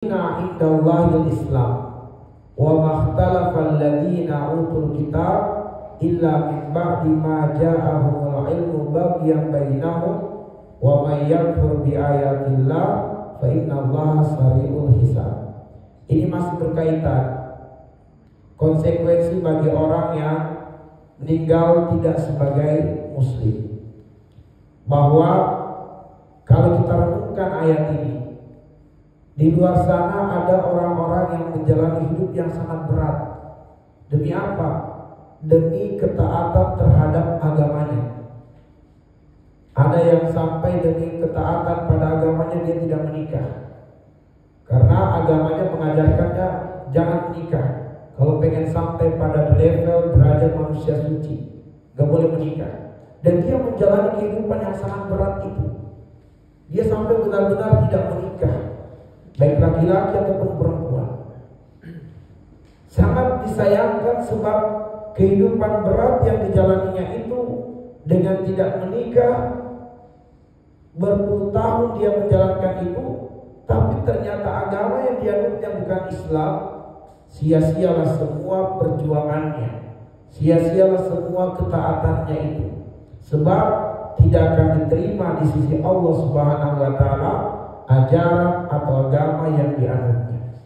Indallahil Islam wa makhtalafa alladhina utul kitab illa min ba'di ma ja'ahumul ilmu baghyan bainahum wa may yakfur bi ayatillah fa innallaha sari'ul hisab. Ini masih berkaitan konsekuensi bagi orang yang meninggal tidak sebagai muslim, bahwa kalau kita renungkan ayat ini, di luar sana ada orang-orang yang menjalani hidup yang sangat berat. Demi apa? Demi ketaatan terhadap agamanya. Ada yang sampai demi ketaatan pada agamanya dia tidak menikah, karena agamanya mengajarkannya jangan menikah. Kalau pengen sampai pada level derajat manusia suci, gak boleh menikah. Dan dia menjalani kehidupan yang sangat berat itu. Dia sampai benar-benar tidak menikah, baik laki-laki ataupun perempuan. Sangat disayangkan sebab kehidupan berat yang dijalaninya itu dengan tidak menikah, berpuluh tahun dia menjalankan itu, tapi ternyata agama yang dianutnya bukan Islam. Sia-sialah semua perjuangannya, sia-sialah semua ketaatannya itu, sebab tidak akan diterima di sisi Allah Subhanahu wa Ta'ala ajaran atau agama yang dianutnya.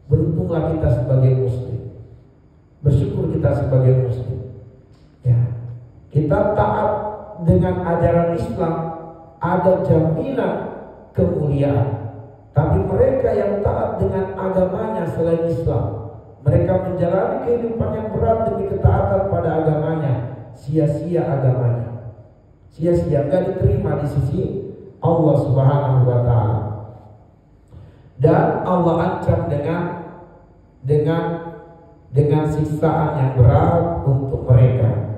Beruntunglah kita sebagai muslim, bersyukur kita sebagai muslim, ya, kita taat dengan ajaran Islam, ada jaminan kemuliaan. Tapi mereka yang taat dengan agamanya selain Islam, mereka menjalani kehidupan yang berat demi ketaatan pada agamanya, sia-sia agamanya, sia-sia, gak diterima di sisi Allah Subhanahu wa Ta'ala. Dan Allah ancam dengan siksaan yang berat untuk mereka.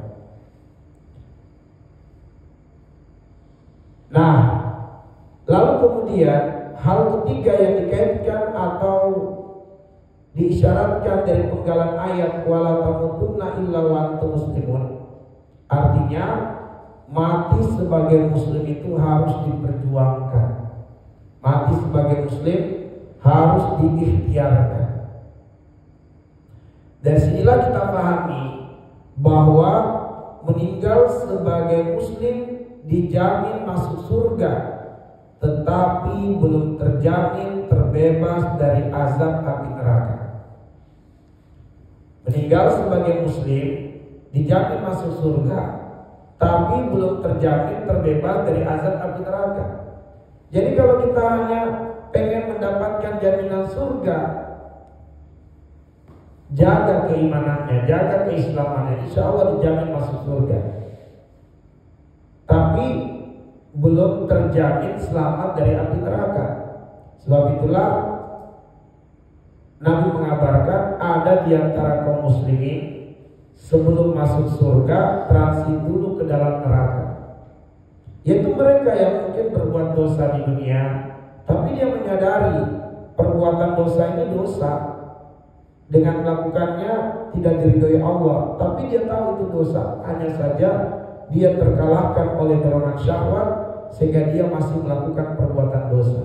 Nah, lalu kemudian hal ketiga yang dikaitkan atau diisyaratkan dari penggalan ayat wala tamutunna illa wa antum muslimun, artinya mati sebagai muslim itu harus diperjuangkan. Mati sebagai muslim harus diikhtiarkan. Dari sinilah kita pahami bahwa meninggal sebagai muslim dijamin masuk surga, tetapi belum terjamin terbebas dari azab api neraka. Meninggal sebagai muslim dijamin masuk surga, tapi belum terjamin terbebas dari azab api neraka. Jadi kalau kita hanya pengen mendapatkan jaminan surga, jaga keimanannya, jaga keislamannya, insya Allah dijamin masuk surga. Tapi belum terjamin selamat dari api neraka. Sebab itulah Nabi mengabarkan ada di antara kaum muslimin sebelum masuk surga transit dulu ke dalam neraka, yaitu mereka yang mungkin berbuat dosa di dunia, tapi dia menyadari perbuatan dosa ini dosa, dengan melakukannya tidak diridhoi Allah, tapi dia tahu itu dosa, hanya saja dia terkalahkan oleh dorongan syahwat sehingga dia masih melakukan perbuatan dosa.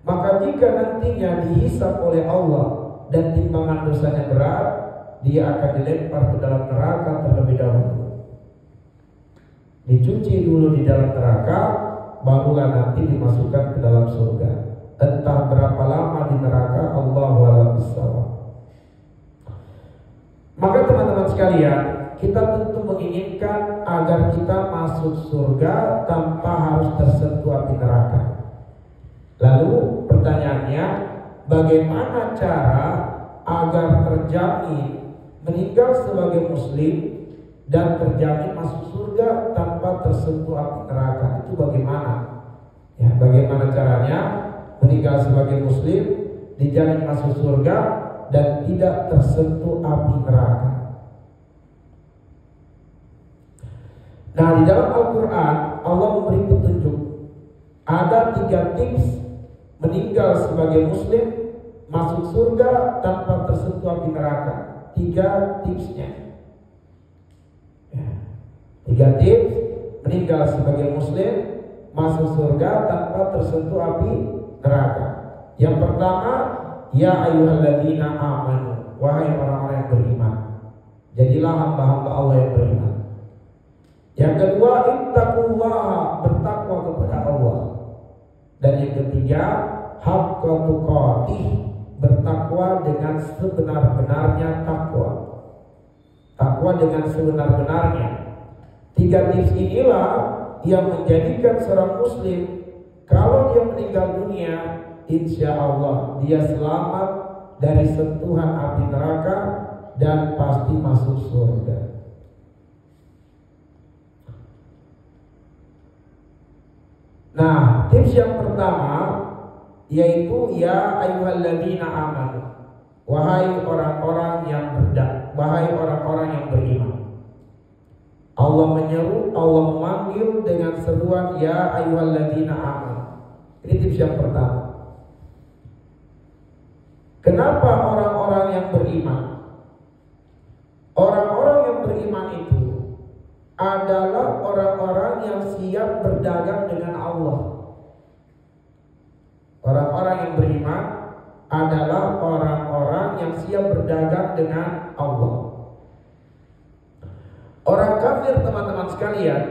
Maka jika nantinya dihisab oleh Allah dan timbangan dosanya berat, dia akan dilempar ke dalam neraka terlebih dahulu, dicuci dulu di dalam neraka, barulah nanti dimasukkan ke dalam surga. Entah berapa lama di neraka, Allahu a'lam bishawab. Maka teman-teman sekalian, kita tentu menginginkan agar kita masuk surga tanpa harus tersentuh api neraka. Lalu pertanyaannya, bagaimana cara agar terjamin meninggal sebagai muslim dan terjamin masuk surga tanpa tersentuh api neraka? Itu bagaimana? Ya, bagaimana caranya meninggal sebagai muslim dijamin masuk surga dan tidak tersentuh api neraka? Nah, di dalam Al-Quran Allah memberi petunjuk. Ada 3 tips meninggal sebagai muslim masuk surga tanpa tersentuh api neraka. 3 tipsnya, ya. 3 tips meninggal sebagai muslim masuk surga tanpa tersentuh api neraka. Yang pertama, ya ayyuhalladzina amanu, wahai orang-orang yang beriman, jadilah hamba-hamba Allah yang beriman. Yang kedua, ittaqullaha, bertakwa kepada Allah. Dan yang ketiga, haqqa tuqatih, bertakwa dengan sebenar-benarnya takwa. Takwa dengan sebenar-benarnya. 3 tips inilah yang menjadikan seorang muslim kalau dia meninggal dunia, insya Allah dia selamat dari sentuhan api neraka dan pasti masuk surga. Nah, tips yang pertama yaitu ya ayyuhalladzina amanu, wahai orang-orang yang beriman. Allah menyeru, Allah memanggil dengan seruan ya ayyuhalladzina amanu. Ini tips yang pertama. Kenapa orang-orang yang beriman? Orang-orang yang beriman itu adalah orang-orang yang siap berdagang dengan Allah. Orang-orang yang beriman adalah orang-orang yang siap berdagang dengan Allah. Orang kafir, teman-teman sekalian,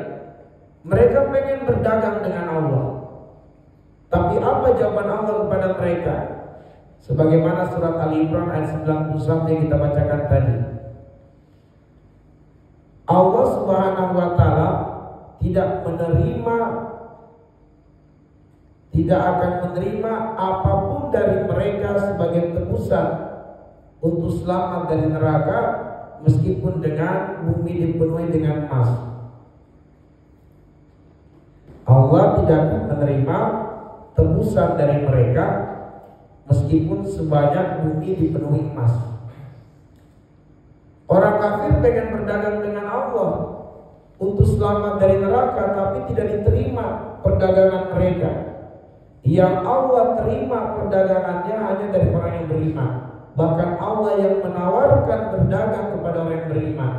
mereka pengen berdagang dengan Allah. Tapi apa jawaban Allah kepada mereka? Sebagaimana surat Ali Imran ayat 91 yang kita bacakan tadi. Allah Subhanahu wa taala tidak akan menerima apapun dari mereka sebagai tebusan untuk selamat dari neraka, meskipun dengan bumi dipenuhi dengan emas. Allah tidak akan menerima tebusan dari mereka meskipun sebanyak bumi dipenuhi emas. Orang kafir pengen berdagang dengan Allah untuk selamat dari neraka, tapi tidak diterima perdagangan mereka. Yang Allah terima perdagangannya hanya dari orang yang beriman. Bahkan Allah yang menawarkan berdagang kepada orang yang beriman.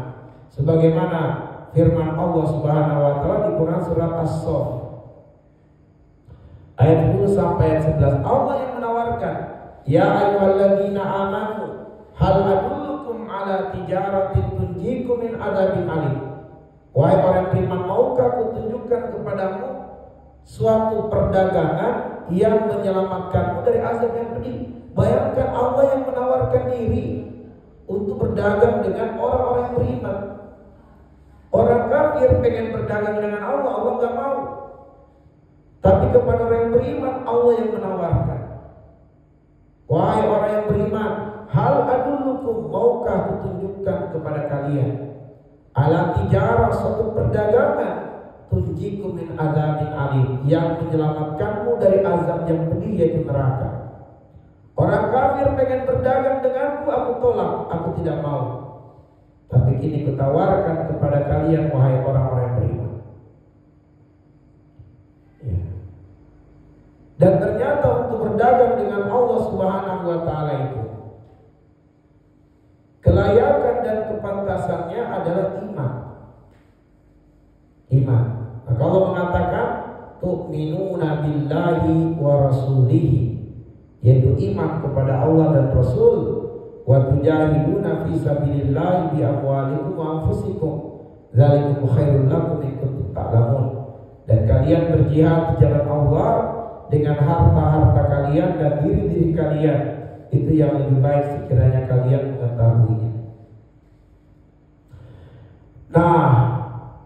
Sebagaimana firman Allah Subhanahu wa taala di Quran surat As-Saff ayat 10 sampai ayat 11. Allah yang menawarkan, ya ayyuhalladzina amanu hal adullukum ala tijaratin tunjikum min adzabin alim. Wahai orang beriman, maukah aku tunjukkan kepadamu suatu perdagangan yang menyelamatkanmu dari azab yang pedih. Bayangkan Allah yang menawarkan diri untuk berdagang dengan orang-orang yang beriman. Orang kafir pengen berdagang dengan Allah, Allah gak mau. Tapi kepada orang yang beriman, Allah yang menawarkan. Wahai orang yang beriman, hal adullukum, maukah kutunjukkan kepada kalian ala tijarah, suatu perdagangan tunjikum min adzabin alim, yang menyelamatkanmu dari azab yang pedih, yaitu neraka. Orang kafir pengen berdagang denganku, aku tolak, aku tidak mau. Tapi kini kutawarkan kepada kalian, wahai orang-orang yang beriman. Ya. Dan ternyata untuk berdagang dengan Allah Subhanahu wa taala itu, kelayakan dan kepantasannya adalah iman. Iman. Maka Allah mengatakan tu'minuna billahi wa rasulihi, yaitu iman kepada Allah dan Rasul, wa tujahiduna fi sabilillahi bi amwalikum wa anfusikum dzalikum khairul lakum in kuntum ta'lamun. Dan kalian berjihad di jalan Allah dengan harta-harta kalian dan diri-diri kalian, itu yang lebih baik sekiranya kalian mengetahuinya. Nah,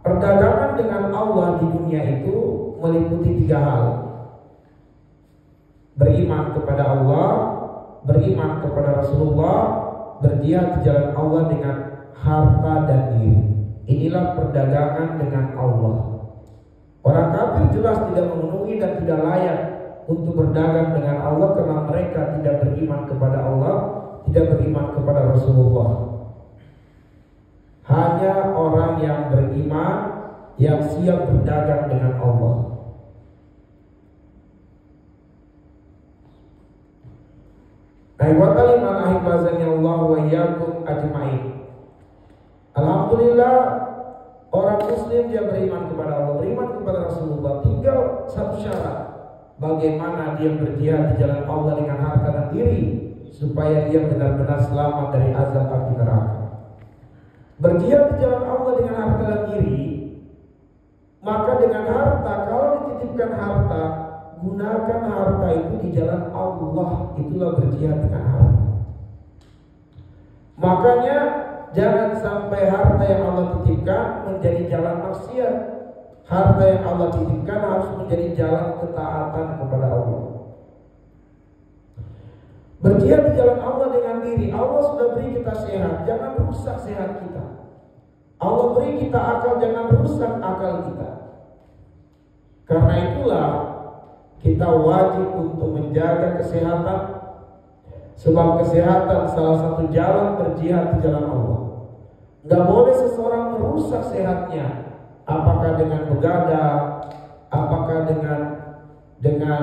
perdagangan dengan Allah di dunia itu meliputi 3 hal. Beriman kepada Allah, beriman kepada Rasulullah, berjihad di jalan Allah dengan harta dan diri. Inilah perdagangan dengan Allah. Orang kafir jelas tidak memenuhi dan tidak layak untuk berdagang dengan Allah karena mereka tidak beriman kepada Allah, tidak beriman kepada Rasulullah. Hanya orang yang beriman yang siap berdagang dengan Allah. Ikhwatal iman ahibazani Allah wa iyyakum ajma'in. Alhamdulillah, orang muslim dia beriman kepada Allah, beriman kepada Rasulullah. Tinggal satu syarat, bagaimana dia berjihad di jalan Allah dengan harta dan diri, supaya dia benar-benar selamat dari azab api neraka. Berjihad di jalan Allah dengan harta dan diri, maka dengan harta, kalau dititipkan harta, gunakan harta itu di jalan Allah. Itulah berjihad dengan harta. Makanya jangan sampai harta yang Allah titipkan menjadi jalan maksiat. Harta yang Allah titipkan harus menjadi jalan ketaatan kepada Allah. Berjihad di jalan Allah dengan diri. Allah sudah beri kita sehat, jangan rusak sehat kita. Allah beri kita akal, jangan rusak akal kita. Karena itulah kita wajib untuk menjaga kesehatan, sebab kesehatan salah satu jalan berjihad di jalan Allah. Gak boleh seseorang merusak sehatnya, apakah dengan begadang, apakah dengan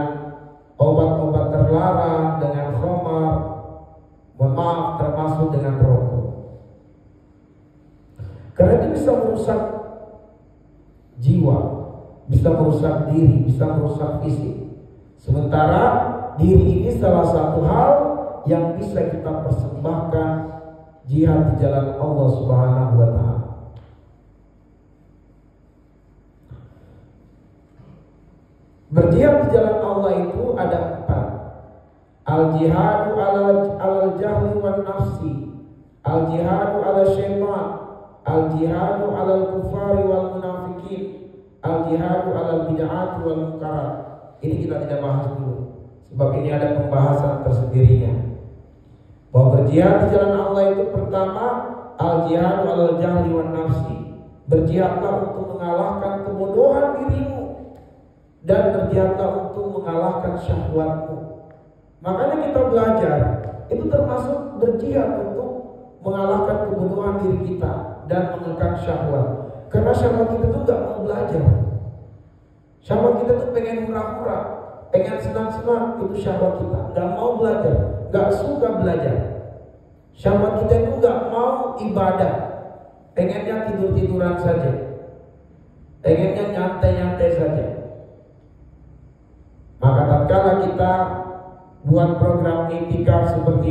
obat-obat terlarang, dengan khamar, termasuk dengan rokok. Karena itu bisa merusak jiwa, bisa merusak diri, bisa merusak fisik. Sementara diri ini salah satu hal yang bisa kita persembahkan jihad di jalan Allah Subhanahu wa Ta'ala. Berjihad di jalan Allah itu ada 4. Al-jihadu al-jahli wan nafsi, al-jihadu ala syaitan, al-jihadu ala al-kufari wal munafikin, al-jihadu ala bid'ati wal munkarat. Ini kita tidak bahas dulu, sebab ini ada pembahasan tersendirinya. Bahwa berjihad di jalan Allah itu pertama, al-jihadu ala al-jahli wan nafsi. Berjihadlah untuk mengalahkan kebodohan dirimu, dan berjihadlah untuk mengalahkan syahwatmu. Makanya kita belajar, itu termasuk berjihad untuk mengalahkan kebodohan diri kita dan mengekang syahwat. Karena syahwat kita tuh gak mau belajar. Syahwat kita tuh pengen murah-murah, pengen senang-senang, itu syahwat kita. Gak mau belajar, gak suka belajar. Syahwat kita itu gak mau ibadah, pengennya tidur-tiduran saja, pengennya nyantai-nyantai saja. Maka tatkala kita buat program itikaf seperti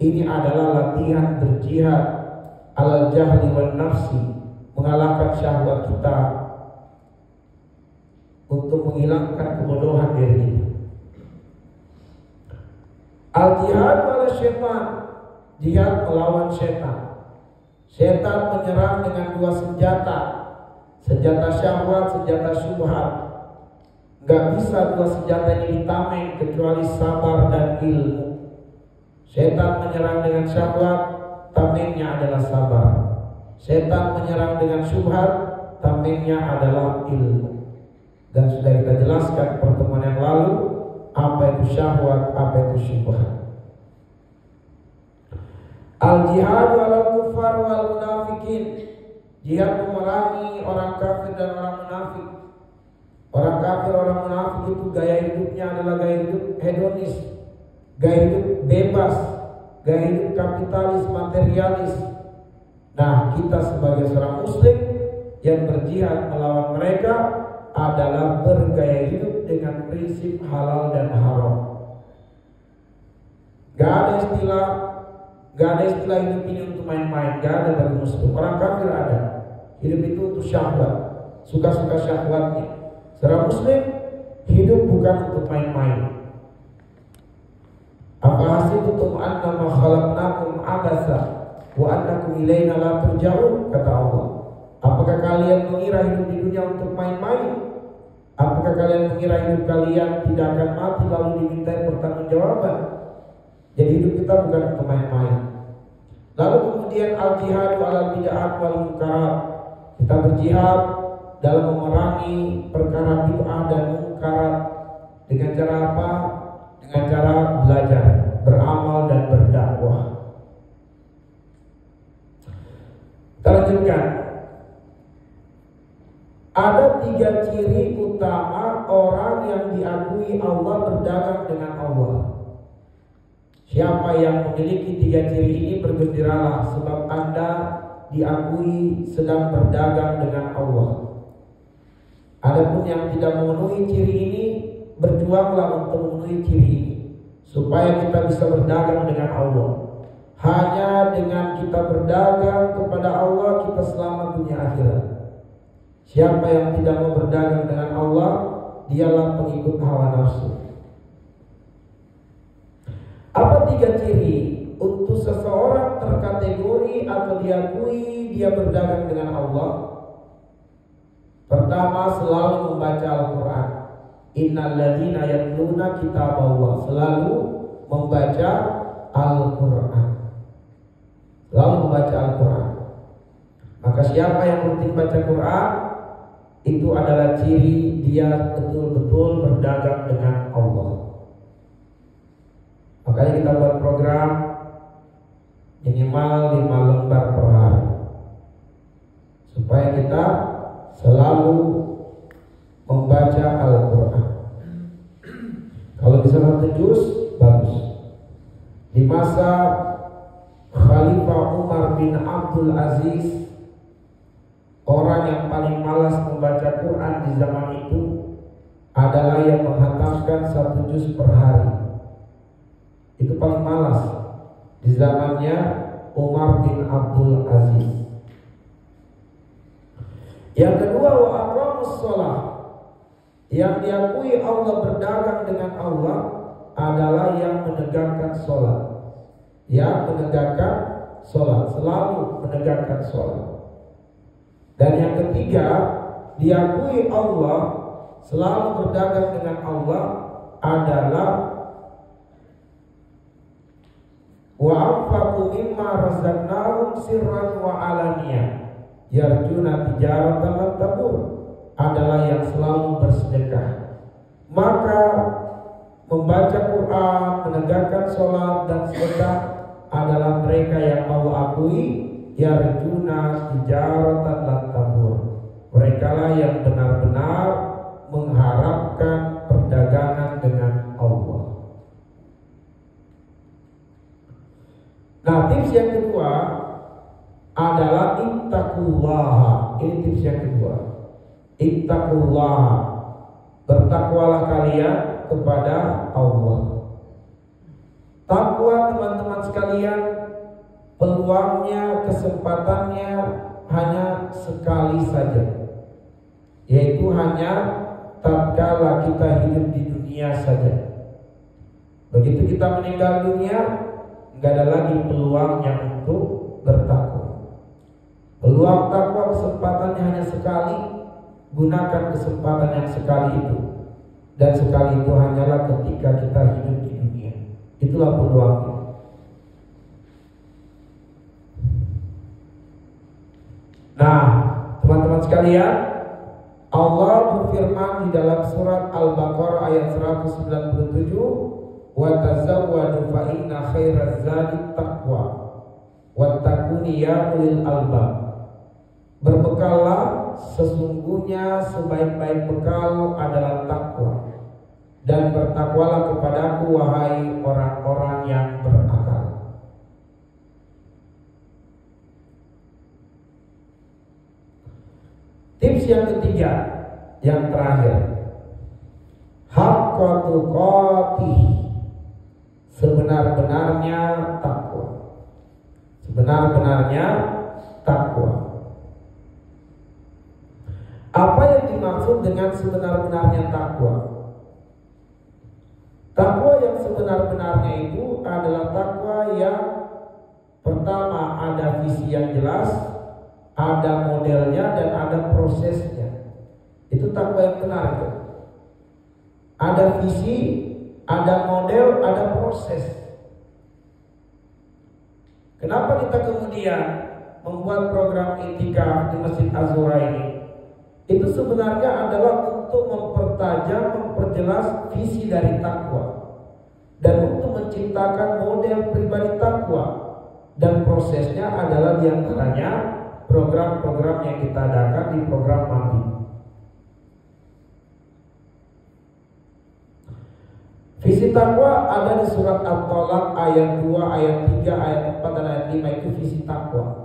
ini adalah latihan berjihad alal jahli wan nafsi, mengalahkan syahwat kita untuk menghilangkan kebodohan diri kita. Al-jihad ala syaitan, jihad melawan syaitan. Syaitan menyerang dengan 2 senjata, senjata syahwat, senjata syubhat. Gak bisa 2 senjata ini ditameng kecuali sabar dan ilmu. Setan menyerang dengan syahwat, tamengnya adalah sabar. Setan menyerang dengan syubhat, tamengnya adalah ilmu. Dan sudah kita jelaskan pertemuan yang lalu apa itu syahwat, apa itu syubhat. Al-jihad wal kufar wal munafikin, jihad memerangi orang kafir dan orang munafik. Orang kafir, orang munafik itu gaya hidupnya adalah gaya hidup hedonis, gaya hidup bebas, gaya hidup kapitalis, materialis. Nah, kita sebagai seorang muslim yang berjihad melawan mereka adalah bergaya hidup dengan prinsip halal dan haram. Gak ada istilah hidup ini untuk main-main, gak ada bagi muslim. Orang kafir ada, hidup itu untuk syahwat, suka-suka syahwatnya. Seorang muslim hidup bukan untuk main-main. Apa hasibtum annama khalaqnakum abasa wa annakum ilaina la turja'un, kata Allah. Apakah kalian mengira hidup di dunia untuk main-main? Apakah kalian mengira hidup kalian tidak akan mati lalu dimintai pertanggungjawaban? Jadi hidup kita bukan untuk main-main. Lalu kemudian al-jihad wal bid'ah wal munkarat. Kita berjihad dalam memerangi perkara bid'ah dan munkarat. Dengan cara apa? Dengan cara belajar, beramal dan berdakwah. Kita lanjutkan. Ada 3 ciri utama orang yang diakui Allah berdagang dengan Allah. Siapa yang memiliki 3 ciri ini bergembiralah, sebab Anda diakui sedang berdagang dengan Allah. Adapun yang tidak memenuhi ciri ini, berjuanglah untuk memenuhi ciri ini, supaya kita bisa berdagang dengan Allah. Hanya dengan kita berdagang kepada Allah kita selamat dunia akhirat. Siapa yang tidak mau berdagang dengan Allah, dialah pengikut hawa nafsu. Apa 3 ciri untuk seseorang terkategori atau diakui dia berdagang dengan Allah? Pertama, selalu membaca Al-Quran. Innal ladzina yatluna kitaballah, selalu membaca Al-Quran. Selalu membaca Al-Quran. Maka siapa yang rutin baca Quran, itu adalah ciri dia betul-betul berdagang dengan Allah. Makanya kita buat program minimal 5 lembar per hari, supaya kita selalu membaca Al-Quran. Kalau bisa 1 juz, bagus. Di masa Khalifah Umar bin Abdul Aziz, orang yang paling malas membaca Quran di zaman itu adalah yang menghatamkan 1 juz per hari. Itu paling malas di zamannya Umar bin Abdul Aziz. Yang kedua, wa aqamus shalah. Yang diakui Allah berdagang dengan Allah adalah yang menegakkan sholat. Yang menegakkan sholat, selalu menegakkan sholat. Dan yang ketiga, diakui Allah selalu berdagang dengan Allah adalah wa anfaqu mimma razaqnahum sirran wa alaniyah yarjuna tijaratan lan tabur, adalah yang selalu bersedekah. Maka membaca Quran, menegakkan sholat dan sedekah adalah mereka yang Allah akui yarjuna tijaratan lan tabur. Mereka lah yang benar-benar mengharapkan perdagangan dengan Allah. Nah, tips yang kedua adalah ittaqullah. Ini tips yang kedua. Ittaqullah. Bertakwalah kalian kepada Allah. Takwa, teman-teman sekalian, peluangnya, kesempatannya hanya sekali saja, yaitu hanya tatkala kita hidup di dunia saja. Begitu kita meninggal dunia, nggak ada lagi peluangnya untuk bertakwa. Peluang takwa, kesempatannya hanya sekali. Gunakan kesempatan yang sekali itu, dan sekali itu hanyalah ketika kita hidup di dunia. Itulah peluangnya. Nah, teman-teman sekalian, Allah berfirman di dalam surat Al-Baqarah ayat 197, wa tazawwadu fa inna khairaz zadi taqwa wattaquni ya ulil albab. Berbekallah, sesungguhnya sebaik-baik bekal adalah takwa, dan bertakwalah kepadaku wahai orang-orang yang berakal. Tips yang ketiga, yang terakhir, haqqa tuqatih, sebenar-benarnya takwa. Sebenar-benarnya takwa. Apa yang dimaksud dengan sebenar-benarnya takwa? Takwa yang sebenar-benarnya itu adalah takwa yang pertama ada visi yang jelas, ada modelnya, dan ada prosesnya. Itu takwa yang benar itu. Ada visi, ada model, ada proses. Kenapa kita kemudian membuat program I'tikaf di Masjid Az-Zuhra ini? Itu sebenarnya adalah untuk mempertajam, memperjelas visi dari takwa, dan untuk menciptakan model pribadi takwa. Dan prosesnya adalah diantaranya program-program yang kita adakan di program MABI. Visi takwa ada di surat At-Tolak ayat 2, ayat 3, ayat 4, dan ayat 5. Itu visi takwa.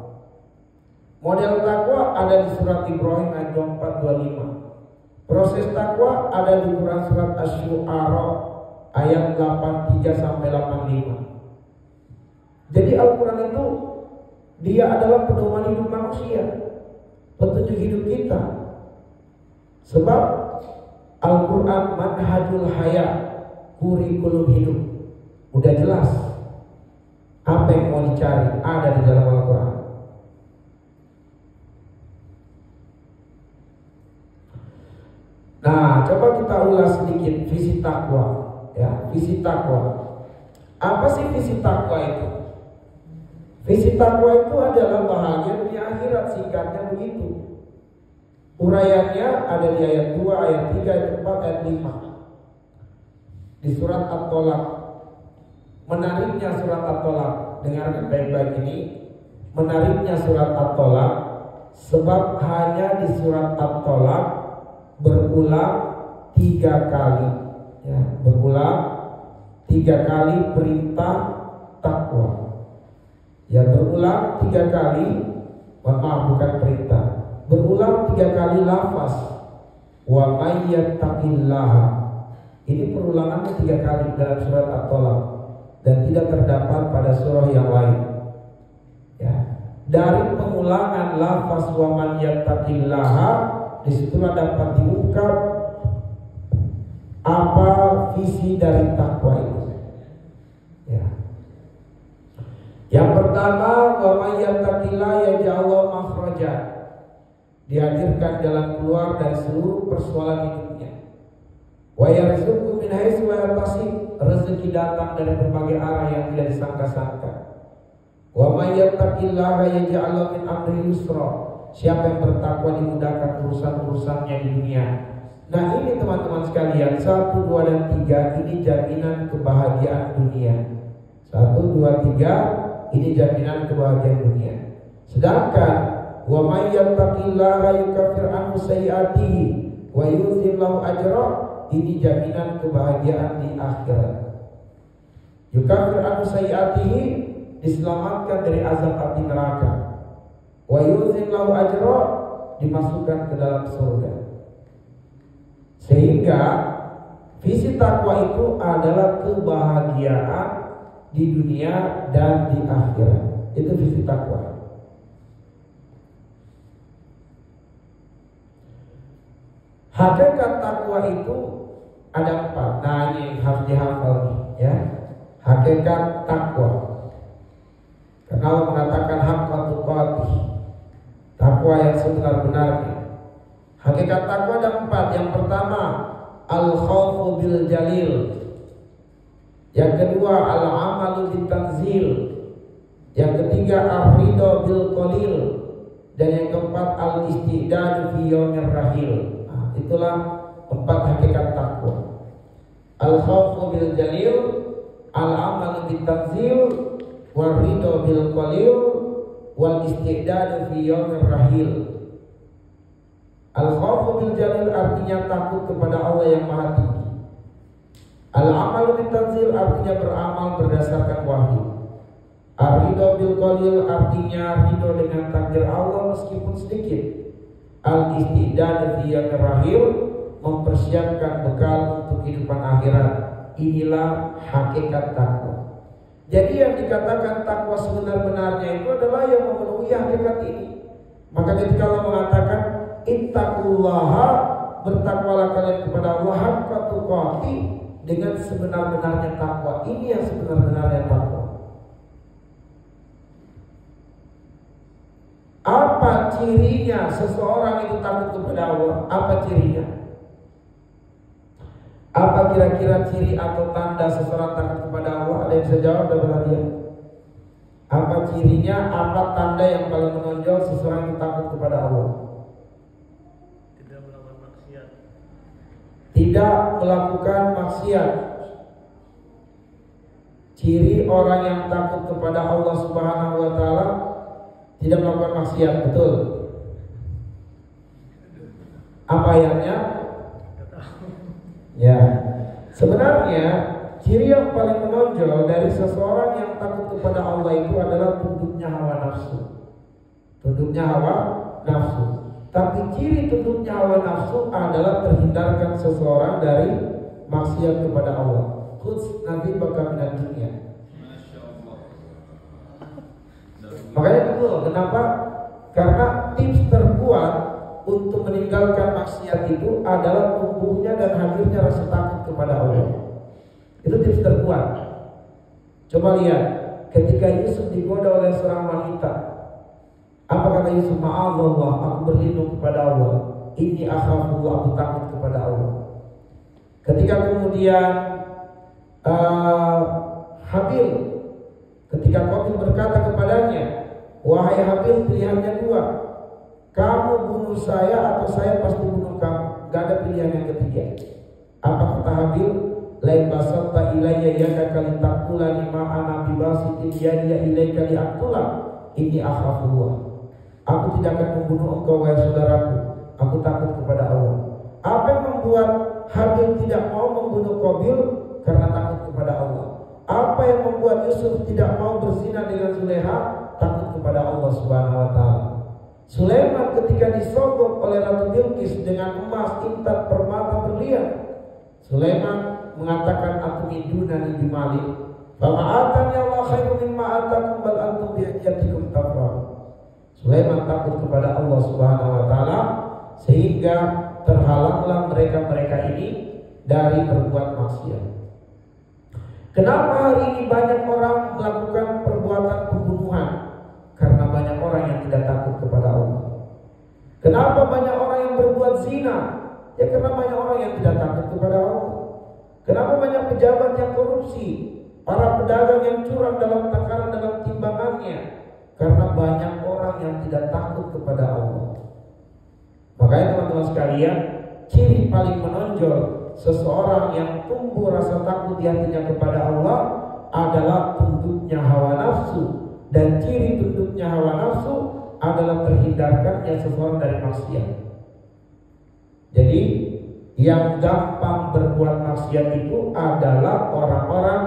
Model takwa ada di surat Ibrahim ayat 24-25. Proses takwa ada di Quran surat Asy-Syu'ara ayat 83 sampai 85. Jadi Al-Quran itu dia adalah pedoman hidup manusia, petunjuk hidup kita. Sebab Al-Quran manhajul hayat, kurikulum hidup. Udah jelas apa yang mau dicari ada di dalam Al-Quran. Nah, coba kita ulas sedikit visi takwa, ya, visi takwa. Apa sih visi takwa itu? Visi takwa itu adalah bahagia dunia akhirat, singkatnya begitu. Uraiannya ada di ayat 2, ayat 3, ayat 4, ayat 5 di surat At-Tolak. Menariknya surat At-Tolak, dengarkan baik-baik ini. Menariknya surat At-Tolak sebab hanya di surat At-Tolak berulang 3 kali, ya, berulang 3 kali perintah takwa. Ya, berulang 3 kali, maaf bukan perintah, berulang 3 kali lafaz wa may yattaqillaha. Ini perulangannya 3 kali dalam surat At-Tolak dan tidak terdapat pada surah yang lain. Ya, dari pengulangan lafaz wa man yattaqillaha disitulah dapat diungkap apa visi dari takwa itu. Ya. Yang pertama, wa may yattaqillaha yaj'al makhraja. Dihadirkan jalan keluar dari seluruh persoalan hidupnya. Wa yarzuqhu min haitsu la yahtasib. Rezeki datang dari berbagai arah yang tidak disangka-sangka. Wa may yattaqillaha yaj'al min amri yusra. Siapa yang bertakwa dimudahkan urusan-urusannya di dunia. Nah, ini teman-teman sekalian, 1, 2, dan 3 ini jaminan kebahagiaan dunia. 1, 2, 3 ini jaminan kebahagiaan dunia. Sedangkan wa may yattaqillaha yukaffir anhu sayyi'atihi wa yuzil lahu ajra, ini jaminan kebahagiaan di akhirat. Yukaffir anhu sayyi'atihi, diselamatkan dari azab api neraka. Wa yuzil lahu ajra, dimasukkan ke dalam surga. Sehingga visi takwa itu adalah kebahagiaan di dunia dan di akhirat. Itu visi takwa. Hakikat takwa itu ada 4. Nah, ini harus dihafal nih, ya. Hakikat takwa. Karena Allah mengatakan haqqa tuqatih, takwa yang sebenar-benarnya. Hakikat takwa ada 4. Yang pertama, al-khawfu bil jalil. Yang kedua, al-amalu bil tanzil. Yang ketiga, ar-ridha bil qalil. Dan yang keempat, al-istidad fi yaumir rahil. Nah, itulah 4 hakikat takwa. Al-khawfu bil jalil, al-amalu bil tanzil, wal-ridha bil qalil, wal istidad fi yaumir rahil. Al-khawfu bil jalil artinya takut kepada Allah yang Maha Tinggi. Al-amalu bil tanzil artinya beramal berdasarkan wahyu. Ar-ridha bil qalil artinya ridho dengan takdir Allah meskipun sedikit. Al-istidad fi yaumir rahil, mempersiapkan bekal untuk kehidupan akhirat. Inilah hakikat takwa. Jadi yang dikatakan takwa sebenar-benarnya itu adalah yang memenuhi hakikat ini. Maka ketika Allah mengatakan ittaqullaha, bertakwalah kalian kepada Allah haqqa tuqatih, dengan sebenar-benarnya takwa. Ini yang sebenar-benarnya takwa. Apa cirinya seseorang itu takut kepada Allah? Apa cirinya? Apa kira-kira ciri atau tanda seseorang takut kepada Allah? Ada yang bisa jawab dari perhatian? Apa cirinya? Apa tanda yang paling menonjol seseorang itu takut kepada Allah? Tidak melakukan maksiat. Tidak melakukan maksiat. Ciri orang yang takut kepada Allah Subhanahu wa taala tidak melakukan maksiat, betul? Apa ayatnya? Ya, sebenarnya ciri yang paling menonjol dari seseorang yang takut kepada Allah itu adalah tunduknya hawa nafsu. Tunduknya hawa nafsu. Tapi ciri tunduknya hawa nafsu adalah terhindarkan seseorang dari maksiat kepada Allah. Quds Nabi bakal minat dunia. Makanya betul, kenapa? Karena tips terkuat untuk meninggalkan maksiat itu adalah tumbuhnya dan hadirnya rasa takut kepada Allah. Itu tips terkuat. Coba lihat, ketika Yusuf digoda oleh seorang wanita, apa kata Yusuf? Ma'azallah, aku berlindung kepada Allah. Inni akhafullah, aku takut kepada Allah. Ketika kemudian Habil, ketika Qabil berkata kepadanya, wahai Habil, pilihannya dua, kamu bunuh saya atau saya pasti bunuh kamu. Gak ada pilihan yang ketiga. Apa kata Habil? Lain basatta ilayya yadaka litakula lima ana bibasitin yadiya ilayka liaktula inni akhafullah. Aku tidak akan membunuh engkau wahai saudaraku, aku takut kepada Allah. Apa yang membuat Habil tidak mau membunuh Qabil? Karena takut kepada Allah. Apa yang membuat Yusuf tidak mau berzina dengan Zulekha? Takut kepada Allah Subhanahu wa taala. Sulaiman ketika disogok oleh Ratu Bilqis dengan emas, intan, permata, berlian, Sulaiman mengatakan atumidunani bimali fama atani Allah khairum mimma atakum bal antum bi'ajatikum tafrahun. Sulaiman takut kepada Allah Subhanahu wa taala sehingga terhalanglah mereka ini dari berbuat maksiat. Kenapa hari ini banyak orang melakukan perbuatan pembunuhan? Karena banyak orang yang tidak takut kepada Allah. Kenapa banyak orang yang berbuat zina? Ya karena banyak orang yang tidak takut kepada Allah. Kenapa banyak pejabat yang korupsi? Para pedagang yang curang dalam takaran dalam timbangannya? Karena banyak orang yang tidak takut kepada Allah. Makanya teman-teman sekalian, ciri paling menonjol seseorang yang tumbuh rasa takut di hatinya kepada Allah adalah tunduknya hawa nafsu. Dan ciri tunduknya hawa nafsu adalah terhindarkannya seseorang dari maksiat. Jadi yang gampang berbuat maksiat itu adalah orang-orang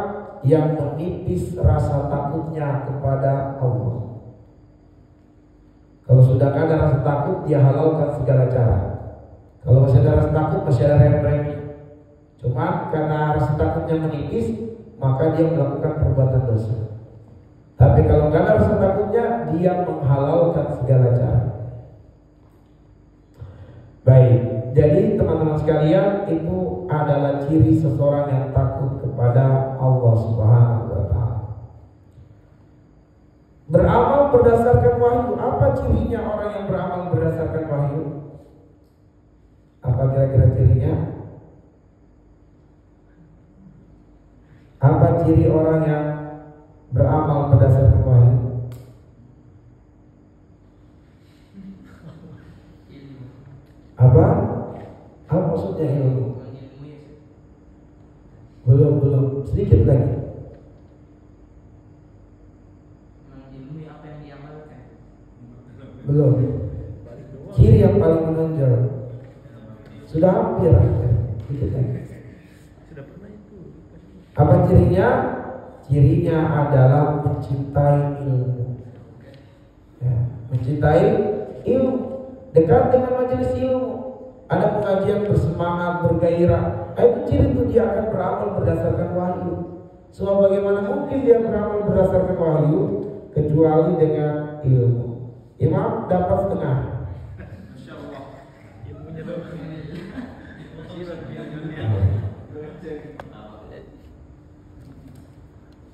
yang menipis rasa takutnya kepada Allah. Kalau sudah ada rasa takut, dia halalkan segala cara. Kalau masih ada rasa takut, masih ada remeh-remeh. Cuma karena rasa takutnya menipis, maka dia melakukan perbuatan dosa. Tapi kalau nggak ada rasa takutnya, dia menghalalkan segala cara. Baik, jadi teman-teman sekalian, itu adalah ciri seseorang yang takut kepada Allah Subhanahu wa taala. Beramal berdasarkan wahyu. Apa cirinya orang yang beramal berdasarkan wahyu? Apa kira-kira cirinya? Apa ciri orang yang beramal berdasarkan wahyu? Apa? Apa maksudnya ilmu? Belum, sedikit lagi. Mengilmui apa yang diamalkan. Belum. Ciri yang paling menonjol. Sudah hampir. Sedikit lagi. Sudah pernah itu. Apa cirinya? Cirinya adalah mencintai ilmu. Ya, mencintai ilmu, dekat dengan majelis ilmu, ada pengajian bersemangat, bergairah. Itu ciri itu dia akan beramal berdasarkan wahyu. Soal bagaimana mungkin dia beramal berdasarkan wahyu kecuali dengan ilmu. Imam dapat setengah. Insyaallah. Ilmunya bagus.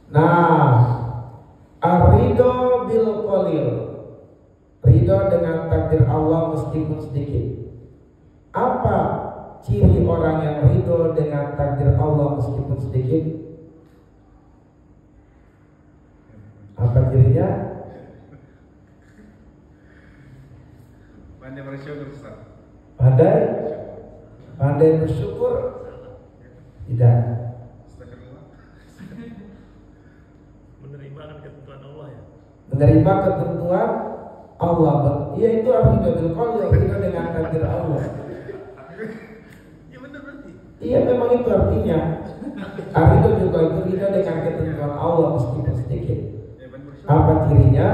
Nah, ar-ridho bil qalil, ridho dengan takdir Allah meskipun sedikit. Apa ciri orang yang ridho dengan takdir Allah meskipun sedikit? Apa cirinya? Pandai bersyukur, Ustaz. Pandai bersyukur? Tidak. Menerima ketentuan Allah ya. Menerima ketentuan Allah. Iya, itu ar-ridho bil qalil, ridho dengan takdir Allah. Ya benar berarti. Iya, memang itu artinya. Ar-ridho juga itu ridho dengan ketentuan Allah meskipun sedikit. Apa cirinya?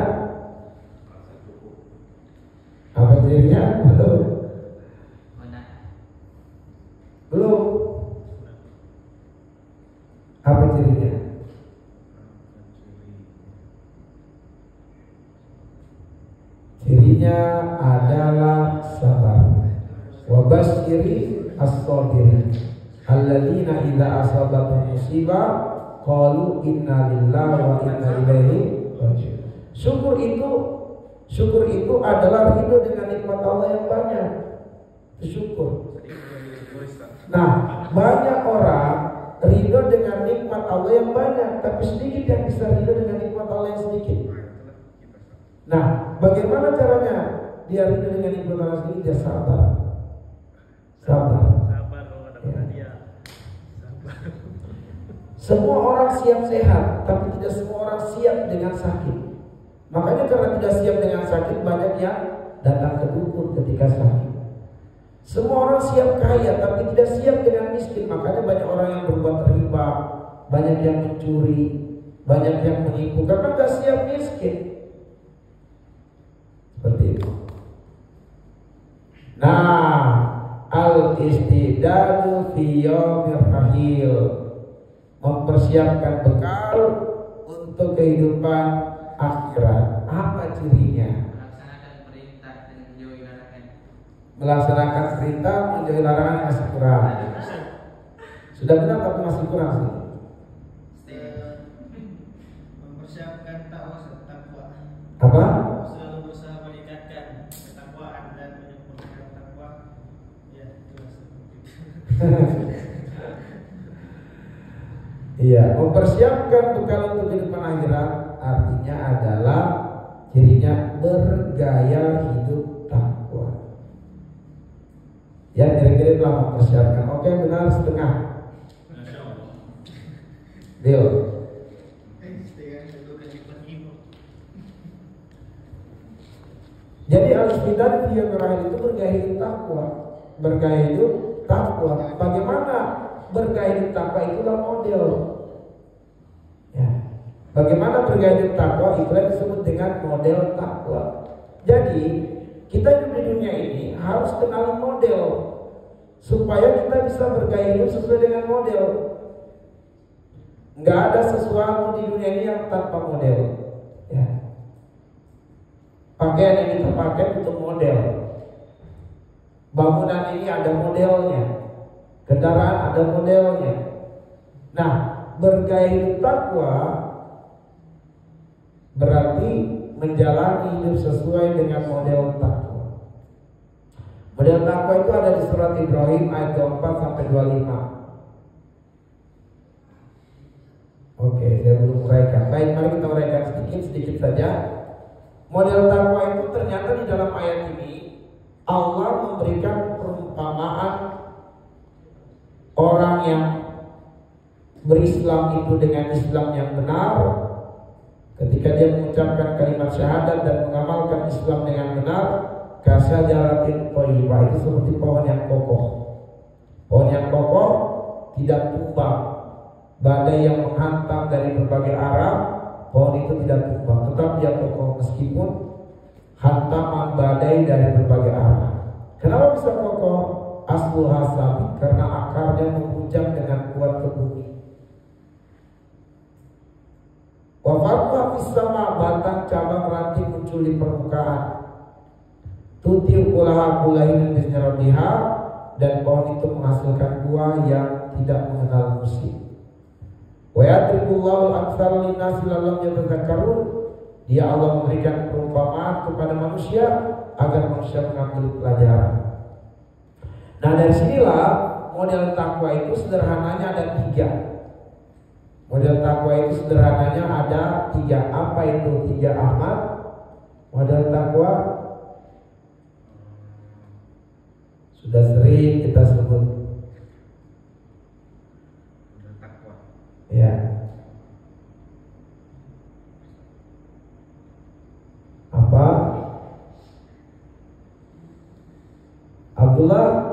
Apa cirinya? Betul. Belum. cirinya adalah sabar. Wa basyiri as-sabirin alladzina idza asabatuhum musibah qalu inna lillahi wa inna ilaihi raji'un. Syukur itu adalah ridho dengan nikmat Allah yang banyak. Syukur. Nah, banyak orang ridho dengan nikmat Allah yang banyak, tapi sedikit yang bisa ridho dengan nikmat Allah yang sedikit. Nah, bagaimana caranya dia ridho dengan nikmat Allah sedikit? Dia sabar. Sabar kalau ada hadiah. Sabar. Semua orang siap sehat, tapi tidak semua orang siap dengan sakit. Makanya karena tidak siap dengan sakit, banyak yang datang ke dukun ketika sakit. Semua orang siap kaya, tapi tidak siap dengan miskin. Makanya banyak orang yang berbuat riba, banyak yang mencuri, banyak yang menipu karena tidak siap miskin. Seperti itu. Nah, al-istidadu fi yaumir rahil, mempersiapkan bekal untuk kehidupan akhirat. Apa cirinya? Melaksanakan perintah dan menjauhi larangan. Melaksanakan perintah, menjauhi larangan masih kurang. Sudah benar tapi masih kurang sih. Mempersiapkan takwa. Apa? Selalu berusaha meningkatkan ketakwaan dan menyempurnakan takwa. Ya, itulah seperti itu. Iya, mempersiapkan bekal untuk kehidupan akhirat artinya adalah cirinya bergaya hidup takwa. Ya, kira-kira telah mempersiapkan. Oke, benar setengah. Masya Allah. Deal. Jadi al-istidad yang terakhir itu bergaya hidup takwa. Bergaya hidup takwa. Bagaimana bergaya hidup takwa? Itulah model. Ya. Bagaimana bergaya hidup takwa? Itulah disebut dengan model takwa. Jadi kita hidup di dunia ini harus kenali model supaya kita bisa bergaya hidup sesuai dengan model. Nggak ada sesuatu di dunia ini yang tanpa model. Ya. Pakaian yang kita pakai untuk model. Bangunan ini ada modelnya. Kendaraan ada modelnya. Nah, bergaya hidup takwa berarti menjalani hidup sesuai dengan model takwa. Model takwa itu ada di surat Ibrahim ayat 24 sampai 25. Oke, saya belum uraikan. Baik, mari kita uraikan sedikit saja. Model takwa itu ternyata di dalam ayat ini Allah memberikan perumpamaan orang yang berislam itu dengan Islam yang benar. Ketika dia mengucapkan kalimat syahadat dan mengamalkan Islam dengan benar, kasyajaratin thayyibah, itu seperti pohon yang kokoh. Pohon yang kokoh tidak tumbang. Badai yang menghantam dari berbagai arah, pohon itu tidak tumbang, tetap dia kokoh meskipun hantaman badai dari berbagai arah. Kenapa bisa kokoh? Asluha sabit, karena akarnya menghujam dengan kuat ke bumi. Wa farqa fis sama, batang cabang ranting muncul di permukaan. Tuti ukulaha kulahin bisnarabiha, dan pohon itu menghasilkan buah yang tidak mengenal musim. Wa yatribullahu al-aktsara lin-nasi lam yatadzakkarun. Dia Allah memberikan perumpamaan kepada manusia agar manusia mengambil pelajaran. Nah, dari sinilah model takwa itu sederhananya ada 3. Model takwa itu sederhananya ada 3. Apa itu 3, Ahmad? Model takwa sudah sering kita sebut. Ya. Apa? Abdullah